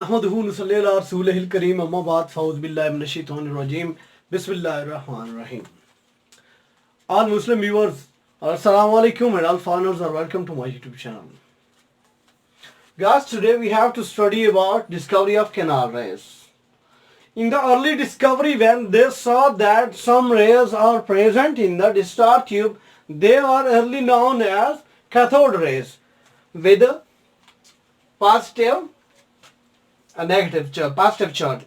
नहमदुहु नसल्ली अला रसूलिहिल करीम अम्मा बाद फ़ऊज़ बिल्लाहि मिनश शैतानिर रजीम बिस्मिल्लाहिर रहमानिर रहीम. All Muslim viewers, assalamu alaikum and all foreigners are welcome to my YouTube channel. Guys, today we have to study about discovery of canal rays. In the early discovery, when they saw that some rays are present in the discharge tube, they are early known as cathode rays with positive and positive charge.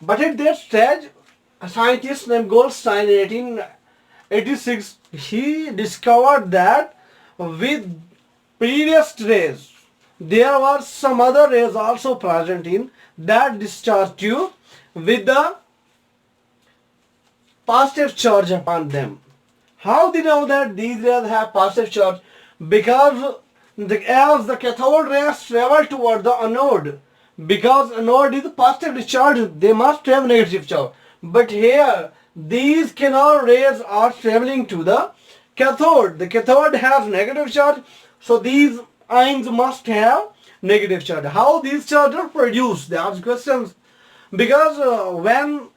But at that stage, a scientist named Goldstein in 1886, he discovered that with previous rays, there were some other rays also present in that discharge tube with the positive charge upon them. How do you know that these rays have positive charge? Because as the cathode rays travel toward the anode, because anode is positively charged, they must have negative charge. But here, these canal rays are traveling to the cathode. The cathode has negative charge, so these ions must have negative charge. How these charges are produced? They ask questions. Because when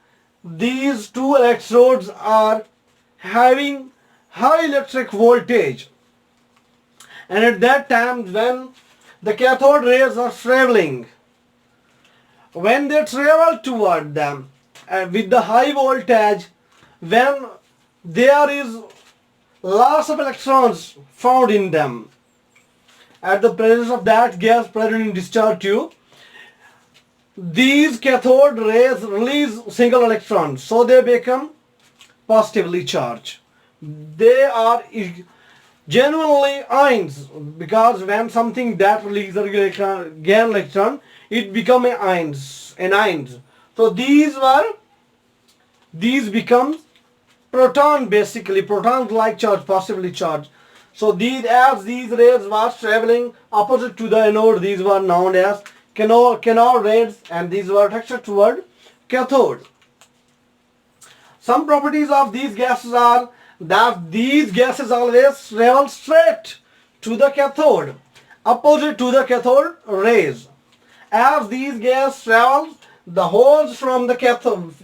these two electrodes are having high electric voltage, and at that time when the cathode rays are traveling, when they travel toward them with the high voltage, when there is loss of electrons found in them at the presence of that gas present in discharge tube, these cathode rays release single electrons, so they become positively charged. They are genuinely ions, because when something that releases a gain electron, it become an ions. So these become proton, basically protons like charge, positively charged. So as these rays was traveling opposite to the anode, these were known as canal rays, and these were directed toward cathode. Some properties of these gases are that these gases always travel straight to the cathode, opposite to the cathode rays. As these gases travel, the holes from the cathode,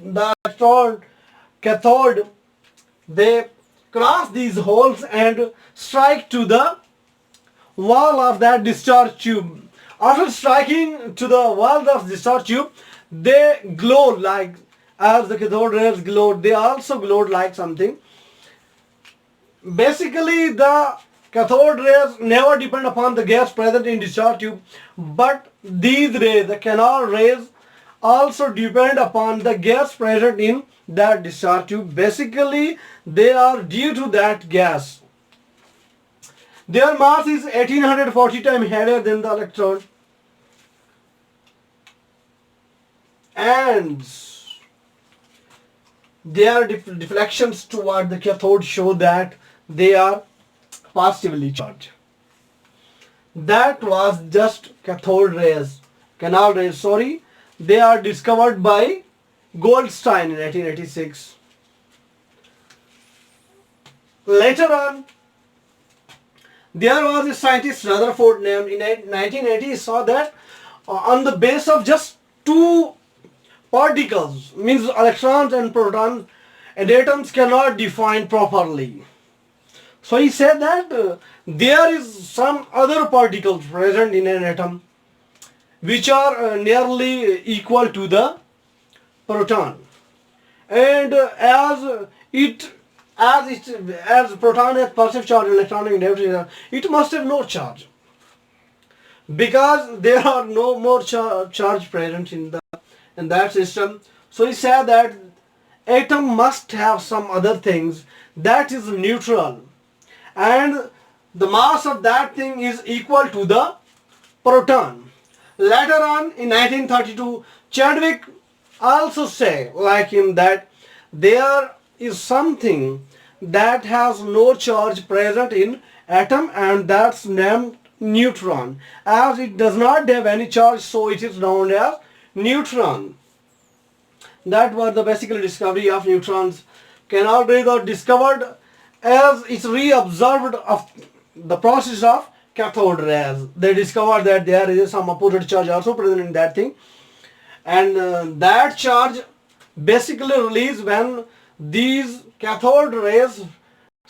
they cross these holes and strike to the wall of that discharge tube. After striking to the wall of discharge tube, they glow like, as the cathode rays glowed, they also glowed like something. Basically, the cathode rays never depend upon the gas present in discharge tube, but these rays, the canal rays, also depend upon the gas present in that discharge tube. Basically, they are due to that gas. Their mass is 1840 times heavier than the electron, and their deflections toward the cathode show that they are positively charged. That was just cathode rays, canal rays, sorry. They are discovered by Goldstein in 1886. Later on, there was a scientist Rutherford named in 1980, saw that on the base of just two particles, means electrons and protons, and atoms cannot define properly. So he said that there is some other particles present in an atom which are nearly equal to the proton, and as proton has positive charge, electron and negative, it must have no charge, because there are no more charge present in that system. So he said that atom must have some other things that is neutral, and the mass of that thing is equal to the proton. Later on in 1932, Chadwick also say like him that there is something that has no charge present in atom, and that's named neutron. As it does not have any charge, so it is known as neutron. That was the basic discovery of neutrons. Canal rays are discovered as it's reobserved of the process of cathode rays. They discovered that there is some opposite charge also present in that thing, and that charge basically released when these cathode rays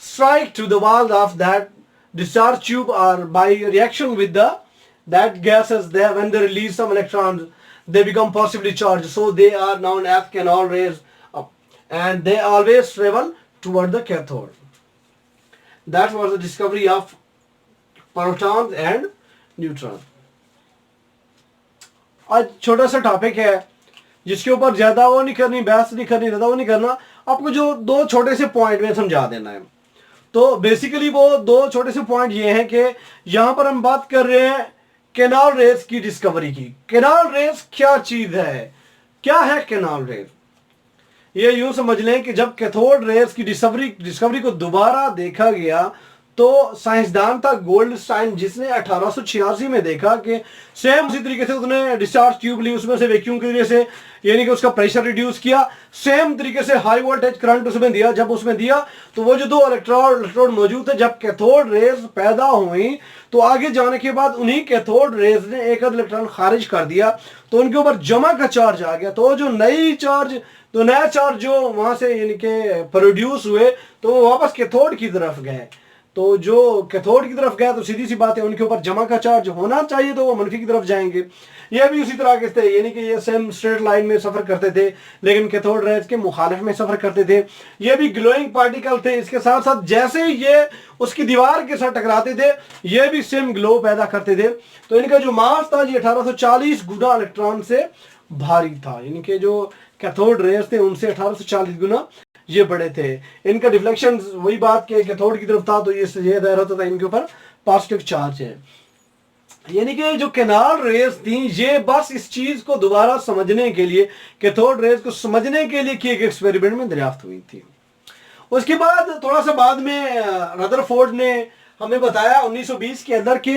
strike to the wall of that discharge tube, or by reaction with that gases there, when they release some electrons, they become positively charged. So they are known as canal rays, and they always travel toward the cathode. That was the discovery of protons and neutron. आज छोटा सा topic है जिसके ऊपर ज़्यादा वो नहीं करनी, बहस नहीं करनी, ज़्यादा वो नहीं करना. आपको जो दो छोटे से पॉइंट में समझा देना है. तो बेसिकली वो दो छोटे से पॉइंट ये हैं कि यहाँ पर हम बात कर रहे हैं कैनाल रेस की डिस्कवरी की. कैनाल रेस क्या चीज़ है, क्या है कैनाल रेस? ये यूं समझ लें कि जब कैथोड रेस की डिस्कवरी को दोबारा देखा गया तो साइंसदान था गोल्डस्टाइन, जिसने 1886 में देखा कि सेम उसी तरीके से उसने डिस्चार्ज ट्यूब ली, उसमें से वैक्यूम के जरिए से यानी कि उसका प्रेशर रिड्यूस किया, सेम तरीके से हाई वोल्टेज करंट उसमें दिया. जब उसमें दिया तो वो जो दो इलेक्ट्रोड मौजूद थे, जब कैथोड रेस पैदा हुई तो आगे जाने के बाद उन्हीं कैथोड रेस ने एक इलेक्ट्रॉन खारिज कर दिया, तो उनके ऊपर जमा का चार्ज आ गया. तो जो नया चार्ज जो वहां से यानी कि प्रोड्यूस हुए तो वो वापस कैथोड की तरफ गए. तो जो कैथोड की तरफ गया तो सीधी सी बात है उनके ऊपर जमा का चार्ज होना चाहिए, तो वो मनफी की तरफ जाएंगे. ये भी उसी तरह के थे, यानी कि ये सेम स्ट्रेट लाइन में सफर करते थे लेकिन कैथोड रेज के मुखालिफ में सफर करते थे. ये भी ग्लोइंग पार्टिकल थे. इसके साथ साथ जैसे ही ये उसकी दीवार के साथ टकराते थे ये भी सेम ग्लो पैदा करते थे. तो इनका जो मास था ये 1840 गुना इलेक्ट्रॉन से भारी था, यानी कि जो कैथोड रेज थे उनसे 1840 गुना ये बड़े थे. इनका डिफ्लेक्शन वही बात के कैथोड की तरफ था, तो ये दायरा होता था इनके ऊपर पॉजिटिव चार्ज है. यानी कि जो कैनाल रेस थी ये बस इस चीज को दोबारा समझने के लिए, कैथोड रेस को समझने के लिए कि एक एक्सपेरिमेंट में दरियाफ्त हुई थी. उसके बाद थोड़ा सा बाद में रदरफोर्ड ने हमें बताया 1920 के अंदर कि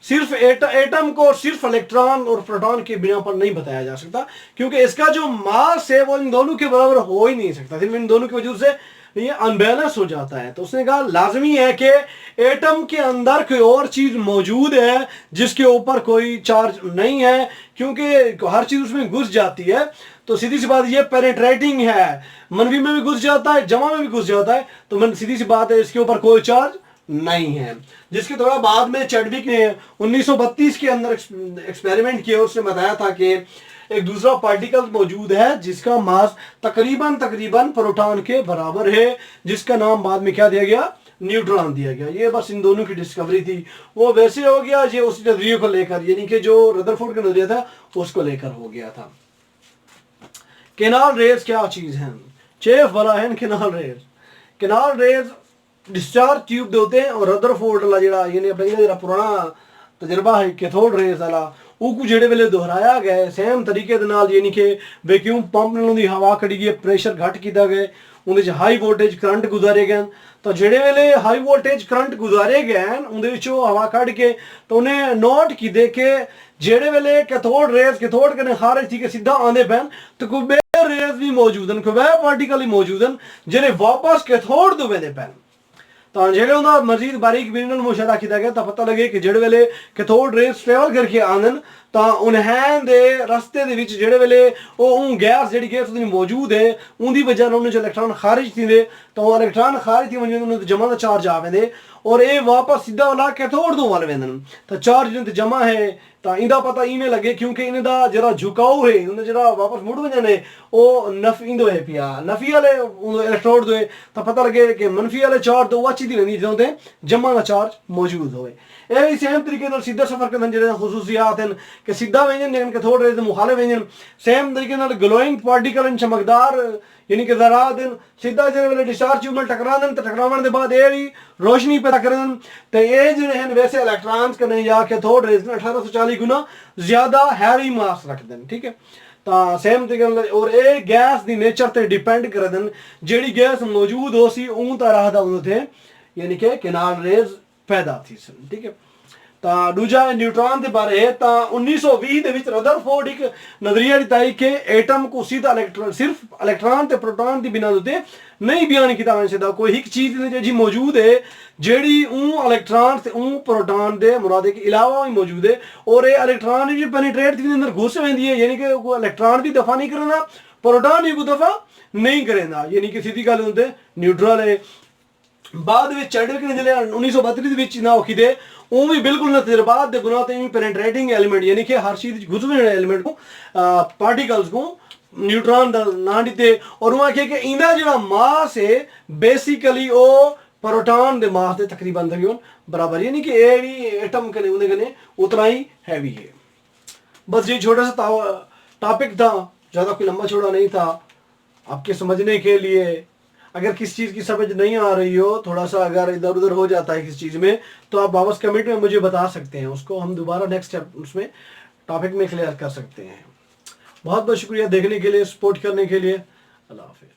सिर्फ एटम को सिर्फ इलेक्ट्रॉन और प्रोटॉन के बिना पर नहीं बताया जा सकता, क्योंकि इसका जो मास है वो इन दोनों के बराबर हो ही नहीं सकता. सिर्फ इन दोनों की वजह से ये अनबैलेंस हो जाता है. तो उसने कहा लाजमी है कि एटम के अंदर कोई और चीज मौजूद है जिसके ऊपर कोई चार्ज नहीं है, क्योंकि हर चीज उसमें घुस जाती है. तो सीधी सी बात ये पेनिट्रेटिंग है, मनफी में भी घुस जाता है, जमा में भी घुस जाता है. तो सीधी सी बात है इसके ऊपर कोई चार्ज नहीं है. जिसके थोड़ा बाद में चैडविक ने 1932 के अंदर एक्सपेरिमेंट किया. उसने बताया था कि एक दूसरा पार्टिकल मौजूद है जिसका मास तकरीबन प्रोटॉन के बराबर है, जिसका नाम बाद में क्या दिया गया, न्यूट्रॉन दिया गया. ये बस इन दोनों की डिस्कवरी थी. वो वैसे हो गया ये उस नजरिए को लेकर, यानी कि जो रदरफोर्ड का नजरिया था उसको लेकर हो गया था. कैनाल रेज क्या चीज है? चेफ वाला है canal rays. Canal rays discharge tube दे होते हैं और रदरफोर्ड वाला जेड़ा यानी अपना जेड़ा पुराना तजर्बा है कैथोड रेज वाला वो जेड़े वेले दोहराया गया सेम तरीके दे नाल, यानी कि वैक्यूम पंप नालों दी हवा कड़ी गई, प्रेशर घट किया गया, उनदे च हाई वोल्टेज करंट गुजारे गए. तो जेड़े वेले हाई वोल्टेज करंट गुजारे गए उनदे विचों हवा कढ़ के तो उन्हें नोट की दे के जेड़े वेले कैथोड रेज कैथोड कने खारिज थी के सीधा आंदे पैन तो कोई रेज भी मौजूद हैं, कोई पार्टिकल ही मौजूद हैं जेने वापस कैथोड दे वेंदे पैन. तो जेड़े उनका मजीद बारीक बिनल मुशाहदा किया गया तो पता लगे कि जेड़े वेले कैथोड रेस ट्रेवल करके आंदन तो उन्हें दे रस्ते दे विच जेड़े वेले वो गैस जेड़ी गैस मौजूद है उनकी वजह उन्हें जो इलेक्ट्रॉन खारिज थी तो इलेक्ट्रॉन खारिज थी वजह उन्हें जमा का चार्ज आ वेंदे और ये वापस सीधा वाला कैथोड दो वाले वेंदन. तो चार्ज इन्हें जमा है तो इंदा पता इवें लगे क्योंकि इन्हें दा जरा झुकाव है उन्हें जरा वापस मुड़ वजन है वो नफी इंदो है पिया नफी वाले इलेक्ट्रोड दो तो पता लगे कि मनफी वाले चार्ज दो अच्छी थी वेंदी जो जमा का चार्ज मौजूद होए. ये भी सेम तरीके नाल सीधा सफर करन जेड़े खुसूसियात हैं कि सीधा वेंजन लेकिन कैथोड रेज दे मुखालिफ वेंजन सेम तरीके नाल ग्लोइंग पार्टिकल चमकदार यानी कि जरा दिन सीधा जेड़े वेले डिस्चार्ज ट्यूब में टकरांदन तो टकरावन दे बाद ये भी रोशनी पैदा करन तो ये जेड़े हैं वैसे इलेक्ट्रॉन्स कने या कैथोड रेज 1840 गुना ज्यादा हैवी मास रखदन. ठीक है तो सेम तरीके और ये गैस दी नेचर ते डिपेंड करदन जेड़ी गैस मौजूद हो सी उन तरह दा उन थे यानी कि कैनाल रेज पैदा थी सन. ठीक है ਤਾਂ ਦੂਜਾ ਨਿਊਟ੍ਰੋਨ ਦੇ ਬਾਰੇ ਤਾਂ 1920 ਦੇ ਵਿੱਚ ਰਦਰਫੋਰਡ ਇੱਕ ਨਜ਼ਰੀਆ ਦਿੱਤਾ ਕਿ ਐਟਮ को सीधा इलेक्ट्रॉन सिर्फ इलेक्ट्रॉन ਤੇ ਪ੍ਰੋਟੋਨ ਦੀ ਬਿਨਾਂ ਉੱਤੇ ਨਹੀਂ ਬਿਆਨ ਕੀਤਾ ਜਾ ਸਕਦਾ ਕੋਈ ਇੱਕ ਚੀਜ਼ ਨੇ ਜੀ ਮੌਜੂਦ ਹੈ ਜਿਹੜੀ ਉਹ ਇਲੈਕਟ੍ਰॉन ਤੇ ਉਹ ਪ੍ਰੋਟੋਨ ਦੇ ਮੁਰਾਦੇ के अलावा ही मौजूद है और ये इलेक्ट्रॉन जो पेनिट्रेट थी अंदर घुस वेंदी है यानी कि इलेक्ट्रॉन भी दफा नहीं करना प्रोटॉन भी दफा नहीं करेंदा यानी कि सीधी गल होंदे न्यूट्रल है बाद ਵਿੱਚ ਚੈਡਵਿਕ ਨੇ ਜਿਹੜੇ 1932 ਦੇ ਵਿੱਚ ਨਾ ਔਖੀਦੇ ਉਹ ਵੀ ਬਿਲਕੁਲ ਨਾ ਤਜਰਬਾਤ ਦੇ ਗੁਨਾਹ ਤੇ ਵੀ ਪੈਨੇਟ੍ਰੇਟਿੰਗ ਐਲੀਮੈਂਟ ਯਾਨੀ ਕਿ ਹਰ ਚੀਜ਼ ਵਿੱਚ ਘੁਸ ਵੇਣ ਐਲੀਮੈਂਟ ਨੂੰ ਪਾਰਟੀਕਲਸ ਨੂੰ न्यूट्रॉन ਦਾ ਨਾਂ ਦਿੱਤੇ ਔਰ ਉਹ ਆਖੇ ਕਿ ਇਹਦਾ ਜਿਹੜਾ ਮਾਸ ਹੈ ਬੇਸਿਕਲੀ ਉਹ प्रोटॉन ਦੇ मास ਦੇ तकरीबन तकरीबन बराबर यानी कि ये भी एटम के उन्हें कने उतना ही हैवी है। बस ये छोटा सा टॉपिक था, ज़्यादा कोई लंबा चौड़ा नहीं था। आपके समझने के लिए अगर किस चीज़ की समझ नहीं आ रही हो, थोड़ा सा अगर इधर उधर हो जाता है किस चीज़ में, तो आप वापस कमेंट में मुझे बता सकते हैं, उसको हम दोबारा नेक्स्ट उसमें टॉपिक में क्लियर कर सकते हैं। बहुत बहुत शुक्रिया देखने के लिए, सपोर्ट करने के लिए। अल्लाह हाफिज़।